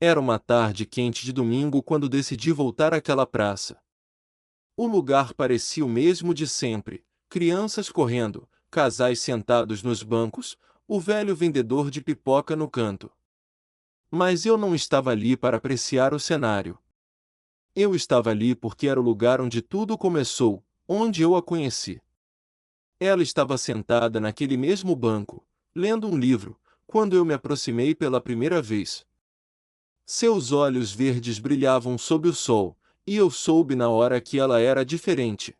Era uma tarde quente de domingo quando decidi voltar àquela praça. O lugar parecia o mesmo de sempre: crianças correndo, casais sentados nos bancos, o velho vendedor de pipoca no canto. Mas eu não estava ali para apreciar o cenário. Eu estava ali porque era o lugar onde tudo começou, onde eu a conheci. Ela estava sentada naquele mesmo banco, lendo um livro, quando eu me aproximei pela primeira vez. Seus olhos verdes brilhavam sob o sol, e eu soube na hora que ela era diferente.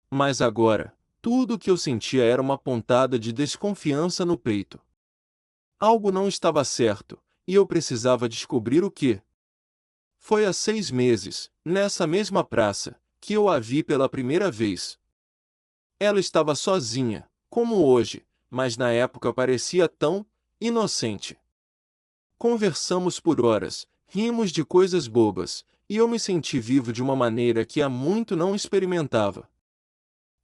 Mas agora, tudo o que eu sentia era uma pontada de desconfiança no peito. Algo não estava certo, e eu precisava descobrir o que. Foi há 6 meses, nessa mesma praça, que eu a vi pela primeira vez. Ela estava sozinha, como hoje, mas na época parecia tão inocente. Conversamos por horas, rimos de coisas bobas, e eu me senti vivo de uma maneira que há muito não experimentava.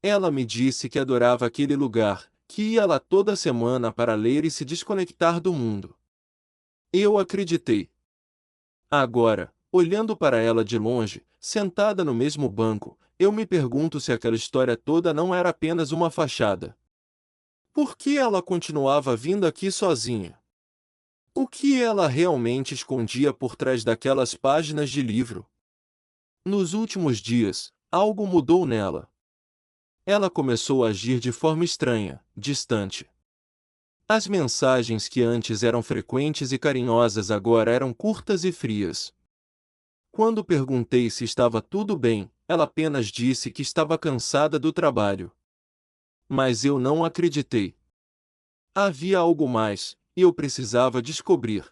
Ela me disse que adorava aquele lugar, que ia lá toda semana para ler e se desconectar do mundo. Eu acreditei. Agora, olhando para ela de longe, sentada no mesmo banco, eu me pergunto se aquela história toda não era apenas uma fachada. Por que ela continuava vindo aqui sozinha? O que ela realmente escondia por trás daquelas páginas de livro? Nos últimos dias, algo mudou nela. Ela começou a agir de forma estranha, distante. As mensagens que antes eram frequentes e carinhosas agora eram curtas e frias. Quando perguntei se estava tudo bem, ela apenas disse que estava cansada do trabalho. Mas eu não acreditei. Havia algo mais, e eu precisava descobrir.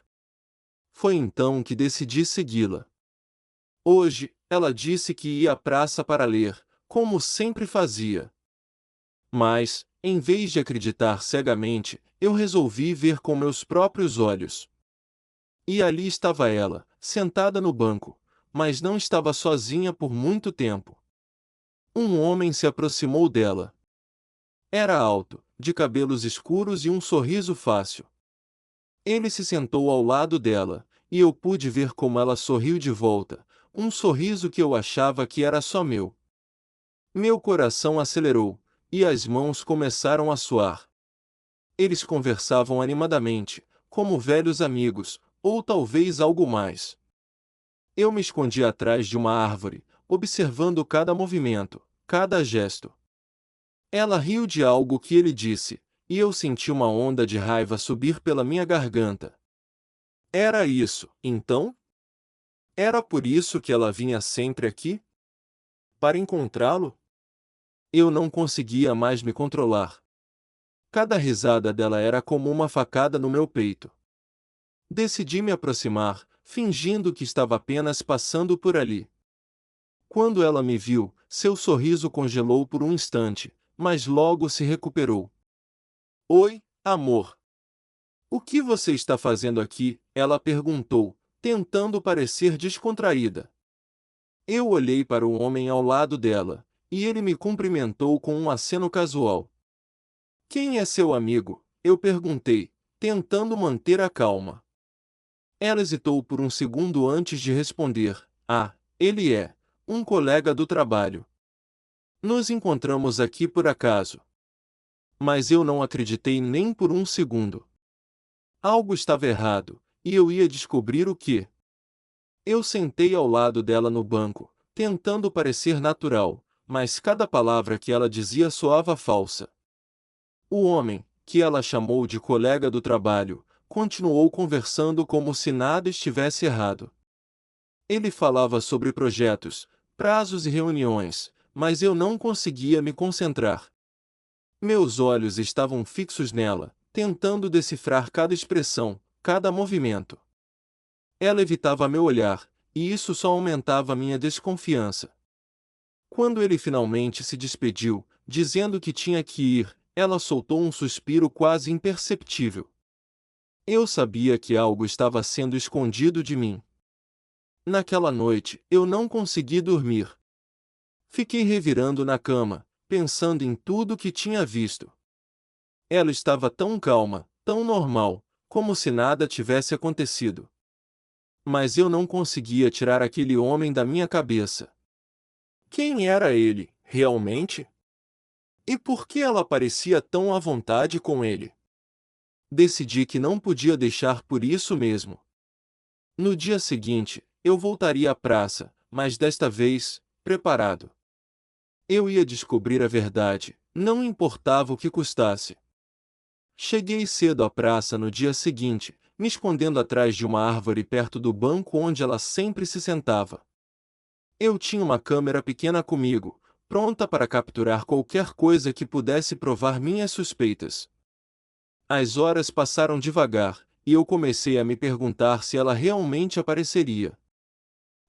Foi então que decidi segui-la. Hoje, ela disse que ia à praça para ler, como sempre fazia. Mas, em vez de acreditar cegamente, eu resolvi ver com meus próprios olhos. E ali estava ela, sentada no banco, mas não estava sozinha por muito tempo. Um homem se aproximou dela. Era alto, de cabelos escuros e um sorriso fácil. Ele se sentou ao lado dela, e eu pude ver como ela sorriu de volta, um sorriso que eu achava que era só meu. Meu coração acelerou, e as mãos começaram a suar. Eles conversavam animadamente, como velhos amigos, ou talvez algo mais. Eu me escondi atrás de uma árvore, observando cada movimento, cada gesto. Ela riu de algo que ele disse, e eu senti uma onda de raiva subir pela minha garganta. Era isso, então? Era por isso que ela vinha sempre aqui? Para encontrá-lo? Eu não conseguia mais me controlar. Cada risada dela era como uma facada no meu peito. Decidi me aproximar, fingindo que estava apenas passando por ali. Quando ela me viu, seu sorriso congelou por um instante, mas logo se recuperou. Oi, amor. O que você está fazendo aqui? Ela perguntou, tentando parecer descontraída. Eu olhei para o homem ao lado dela, e ele me cumprimentou com um aceno casual. Quem é seu amigo? Eu perguntei, tentando manter a calma. Ela hesitou por um segundo antes de responder. Ah, ele é um colega do trabalho. Nos encontramos aqui por acaso. Mas eu não acreditei nem por um segundo. Algo estava errado, e eu ia descobrir o que. Eu sentei ao lado dela no banco, tentando parecer natural, mas cada palavra que ela dizia soava falsa. O homem, que ela chamou de colega do trabalho, continuou conversando como se nada estivesse errado. Ele falava sobre projetos, prazos e reuniões, mas eu não conseguia me concentrar. Meus olhos estavam fixos nela, tentando decifrar cada expressão, cada movimento. Ela evitava meu olhar, e isso só aumentava minha desconfiança. Quando ele finalmente se despediu, dizendo que tinha que ir, ela soltou um suspiro quase imperceptível. Eu sabia que algo estava sendo escondido de mim. Naquela noite, eu não consegui dormir. Fiquei revirando na cama, pensando em tudo que tinha visto. Ela estava tão calma, tão normal, como se nada tivesse acontecido. Mas eu não conseguia tirar aquele homem da minha cabeça. Quem era ele, realmente? E por que ela parecia tão à vontade com ele? Decidi que não podia deixar por isso mesmo. No dia seguinte, eu voltaria à praça, mas desta vez, preparado. Eu ia descobrir a verdade, não importava o que custasse. Cheguei cedo à praça no dia seguinte, me escondendo atrás de uma árvore perto do banco onde ela sempre se sentava. Eu tinha uma câmera pequena comigo, pronta para capturar qualquer coisa que pudesse provar minhas suspeitas. As horas passaram devagar, e eu comecei a me perguntar se ela realmente apareceria.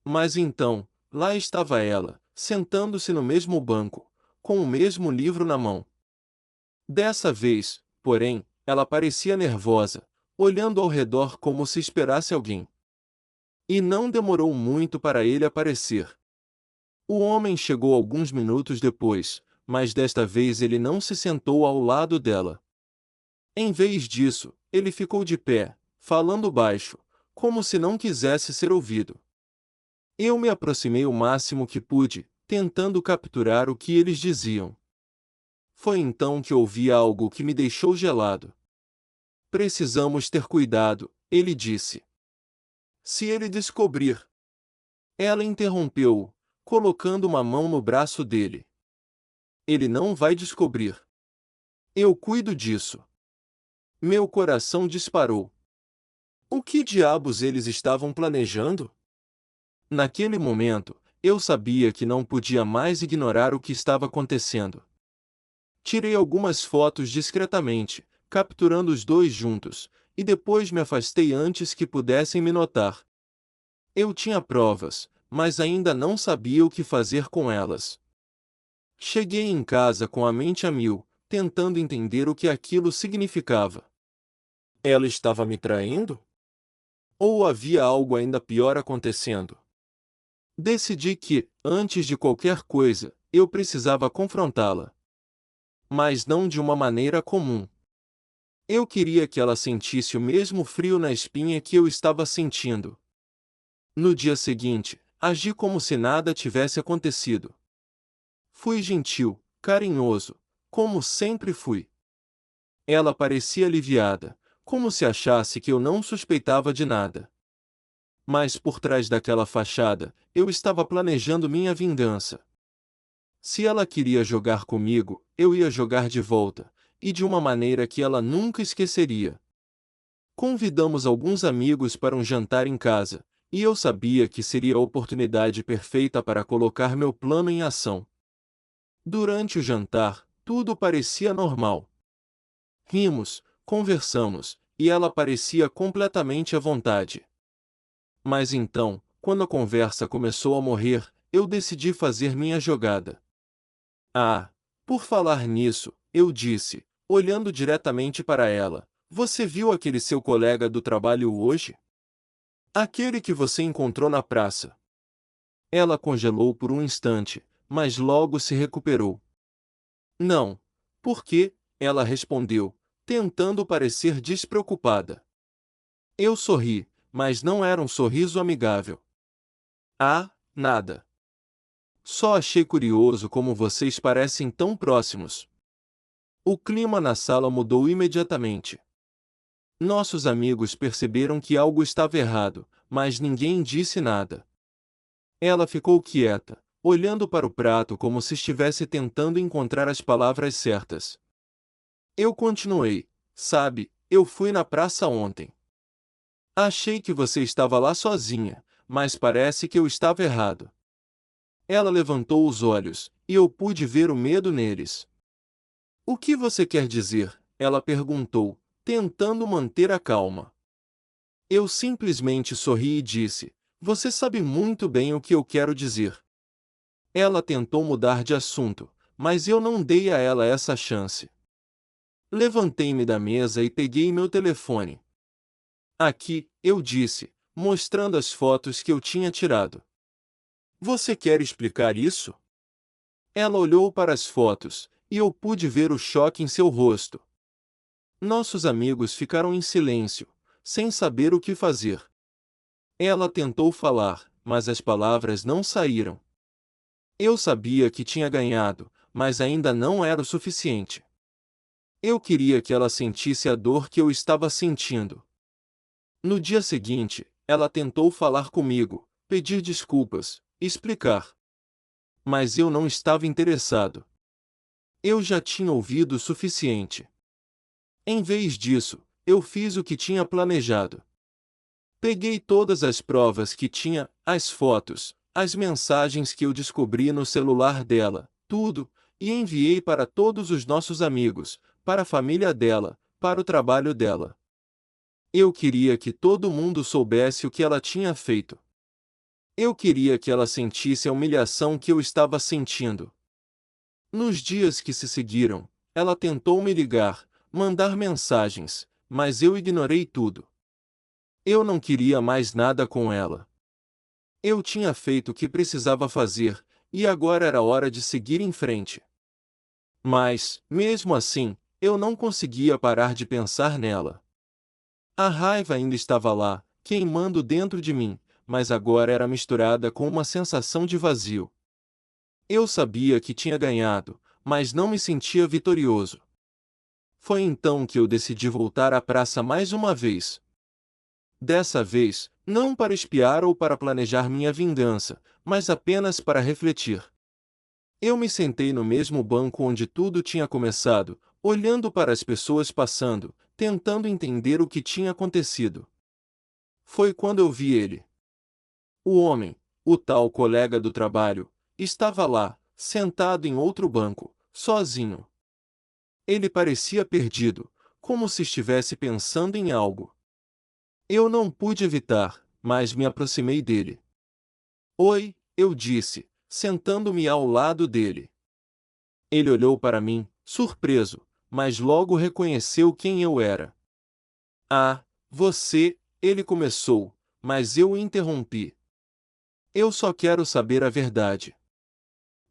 Mas então, lá estava ela, sentando-se no mesmo banco, com o mesmo livro na mão. Dessa vez, porém, ela parecia nervosa, olhando ao redor como se esperasse alguém. E não demorou muito para ele aparecer. O homem chegou alguns minutos depois, mas desta vez ele não se sentou ao lado dela. Em vez disso, ele ficou de pé, falando baixo, como se não quisesse ser ouvido. Eu me aproximei o máximo que pude, tentando capturar o que eles diziam. Foi então que ouvi algo que me deixou gelado. Precisamos ter cuidado, ele disse. Se ele descobrir. Ela interrompeu-o, colocando uma mão no braço dele. Ele não vai descobrir. Eu cuido disso. Meu coração disparou. O que diabos eles estavam planejando? Naquele momento, eu sabia que não podia mais ignorar o que estava acontecendo. Tirei algumas fotos discretamente, capturando os dois juntos, e depois me afastei antes que pudessem me notar. Eu tinha provas, mas ainda não sabia o que fazer com elas. Cheguei em casa com a mente a mil, tentando entender o que aquilo significava. Ela estava me traindo? Ou havia algo ainda pior acontecendo? Decidi que, antes de qualquer coisa, eu precisava confrontá-la. Mas não de uma maneira comum. Eu queria que ela sentisse o mesmo frio na espinha que eu estava sentindo. No dia seguinte, agi como se nada tivesse acontecido. Fui gentil, carinhoso, como sempre fui. Ela parecia aliviada, como se achasse que eu não suspeitava de nada. Mas por trás daquela fachada, eu estava planejando minha vingança. Se ela queria jogar comigo, eu ia jogar de volta, e de uma maneira que ela nunca esqueceria. Convidamos alguns amigos para um jantar em casa, e eu sabia que seria a oportunidade perfeita para colocar meu plano em ação. Durante o jantar, tudo parecia normal. Rimos, conversamos, e ela parecia completamente à vontade. Mas então, quando a conversa começou a morrer, eu decidi fazer minha jogada. Ah, por falar nisso, eu disse, olhando diretamente para ela, você viu aquele seu colega do trabalho hoje? Aquele que você encontrou na praça. Ela congelou por um instante, mas logo se recuperou. Não. Por quê? Ela respondeu, tentando parecer despreocupada. Eu sorri, mas não era um sorriso amigável. Ah, nada. Só achei curioso como vocês parecem tão próximos. O clima na sala mudou imediatamente. Nossos amigos perceberam que algo estava errado, mas ninguém disse nada. Ela ficou quieta, olhando para o prato como se estivesse tentando encontrar as palavras certas. Eu continuei, sabe, eu fui na praça ontem. Achei que você estava lá sozinha, mas parece que eu estava errado. Ela levantou os olhos, e eu pude ver o medo neles. O que você quer dizer? Ela perguntou, tentando manter a calma. Eu simplesmente sorri e disse, você sabe muito bem o que eu quero dizer. Ela tentou mudar de assunto, mas eu não dei a ela essa chance. Levantei-me da mesa e peguei meu telefone. Aqui, eu disse, mostrando as fotos que eu tinha tirado. Você quer explicar isso? Ela olhou para as fotos, e eu pude ver o choque em seu rosto. Nossos amigos ficaram em silêncio, sem saber o que fazer. Ela tentou falar, mas as palavras não saíram. Eu sabia que tinha ganhado, mas ainda não era o suficiente. Eu queria que ela sentisse a dor que eu estava sentindo. No dia seguinte, ela tentou falar comigo, pedir desculpas, explicar. Mas eu não estava interessado. Eu já tinha ouvido o suficiente. Em vez disso, eu fiz o que tinha planejado. Peguei todas as provas que tinha, as fotos, as mensagens que eu descobri no celular dela, tudo, e enviei para todos os nossos amigos, para a família dela, para o trabalho dela. Eu queria que todo mundo soubesse o que ela tinha feito. Eu queria que ela sentisse a humilhação que eu estava sentindo. Nos dias que se seguiram, ela tentou me ligar, mandar mensagens, mas eu ignorei tudo. Eu não queria mais nada com ela. Eu tinha feito o que precisava fazer, e agora era hora de seguir em frente. Mas, mesmo assim, eu não conseguia parar de pensar nela. A raiva ainda estava lá, queimando dentro de mim, mas agora era misturada com uma sensação de vazio. Eu sabia que tinha ganhado, mas não me sentia vitorioso. Foi então que eu decidi voltar à praça mais uma vez. Dessa vez, não para espiar ou para planejar minha vingança, mas apenas para refletir. Eu me sentei no mesmo banco onde tudo tinha começado, olhando para as pessoas passando, tentando entender o que tinha acontecido. Foi quando eu vi ele. O homem, o tal colega do trabalho, estava lá, sentado em outro banco, sozinho. Ele parecia perdido, como se estivesse pensando em algo. Eu não pude evitar, mas me aproximei dele. Oi, eu disse, sentando-me ao lado dele. Ele olhou para mim, surpreso, mas logo reconheceu quem eu era. Ah, você, ele começou, mas eu o interrompi. Eu só quero saber a verdade.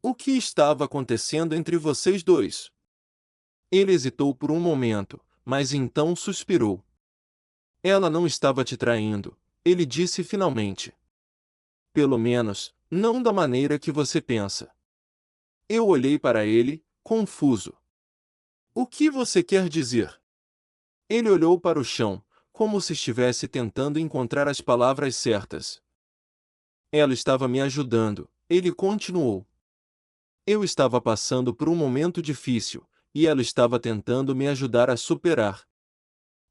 O que estava acontecendo entre vocês dois? Ele hesitou por um momento, mas então suspirou. Ela não estava te traindo, ele disse finalmente. Pelo menos, não da maneira que você pensa. Eu olhei para ele, confuso. O que você quer dizer? Ele olhou para o chão, como se estivesse tentando encontrar as palavras certas. Ela estava me ajudando, ele continuou. Eu estava passando por um momento difícil, e ela estava tentando me ajudar a superar.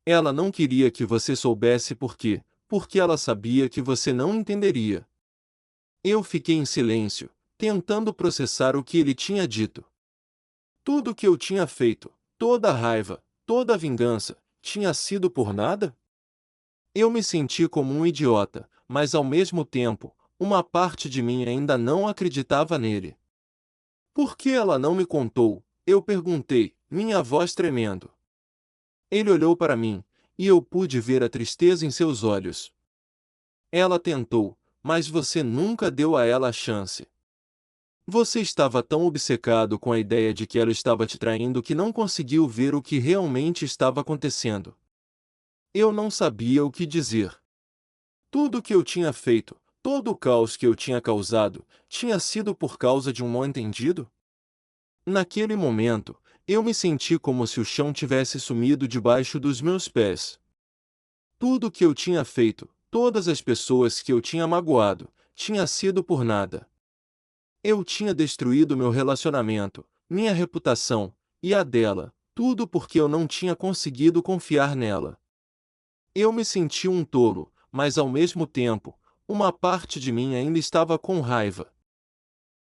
Ela não queria que você soubesse por quê, porque ela sabia que você não entenderia. Eu fiquei em silêncio, tentando processar o que ele tinha dito. Tudo o que eu tinha feito, toda a raiva, toda a vingança, tinha sido por nada? Eu me senti como um idiota, mas ao mesmo tempo, uma parte de mim ainda não acreditava nele. Por que ela não me contou? Eu perguntei, minha voz tremendo. Ele olhou para mim, e eu pude ver a tristeza em seus olhos. Ela tentou, mas você nunca deu a ela a chance. Você estava tão obcecado com a ideia de que ela estava te traindo que não conseguiu ver o que realmente estava acontecendo. Eu não sabia o que dizer. Tudo o que eu tinha feito, todo o caos que eu tinha causado, tinha sido por causa de um mal-entendido? Naquele momento, eu me senti como se o chão tivesse sumido debaixo dos meus pés. Tudo o que eu tinha feito, todas as pessoas que eu tinha magoado, tinha sido por nada. Eu tinha destruído meu relacionamento, minha reputação, e a dela, tudo porque eu não tinha conseguido confiar nela. Eu me senti um tolo, mas ao mesmo tempo, uma parte de mim ainda estava com raiva.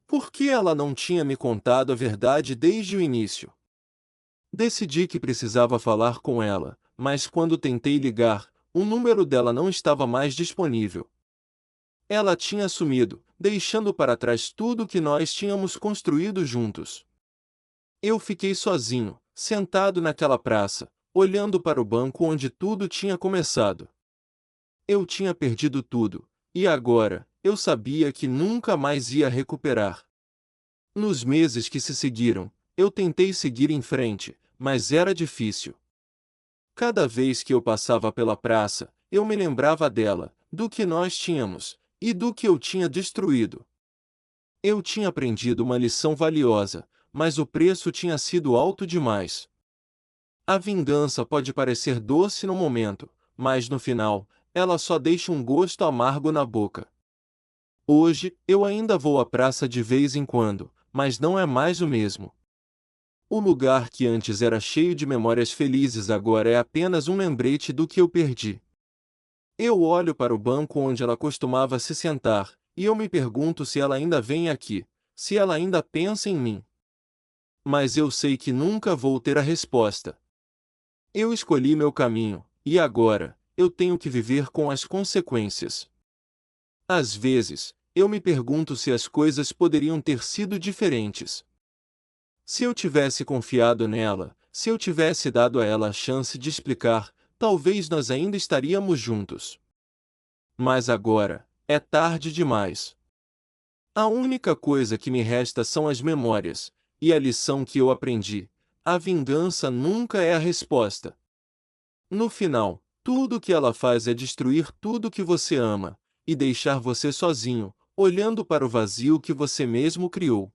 Por que ela não tinha me contado a verdade desde o início? Decidi que precisava falar com ela, mas quando tentei ligar, o número dela não estava mais disponível. Ela tinha sumido, deixando para trás tudo que nós tínhamos construído juntos. Eu fiquei sozinho, sentado naquela praça, olhando para o banco onde tudo tinha começado. Eu tinha perdido tudo, e agora, eu sabia que nunca mais ia recuperar. Nos meses que se seguiram, eu tentei seguir em frente, mas era difícil. Cada vez que eu passava pela praça, eu me lembrava dela, do que nós tínhamos, e do que eu tinha destruído. Eu tinha aprendido uma lição valiosa, mas o preço tinha sido alto demais. A vingança pode parecer doce no momento, mas no final, ela só deixa um gosto amargo na boca. Hoje, eu ainda vou à praça de vez em quando, mas não é mais o mesmo. O lugar que antes era cheio de memórias felizes agora é apenas um lembrete do que eu perdi. Eu olho para o banco onde ela costumava se sentar, e eu me pergunto se ela ainda vem aqui, se ela ainda pensa em mim. Mas eu sei que nunca vou ter a resposta. Eu escolhi meu caminho, e agora, eu tenho que viver com as consequências. Às vezes, eu me pergunto se as coisas poderiam ter sido diferentes. Se eu tivesse confiado nela, se eu tivesse dado a ela a chance de explicar, talvez nós ainda estaríamos juntos. Mas agora, é tarde demais. A única coisa que me resta são as memórias, e a lição que eu aprendi: a vingança nunca é a resposta. No final, tudo o que ela faz é destruir tudo que você ama, e deixar você sozinho, olhando para o vazio que você mesmo criou.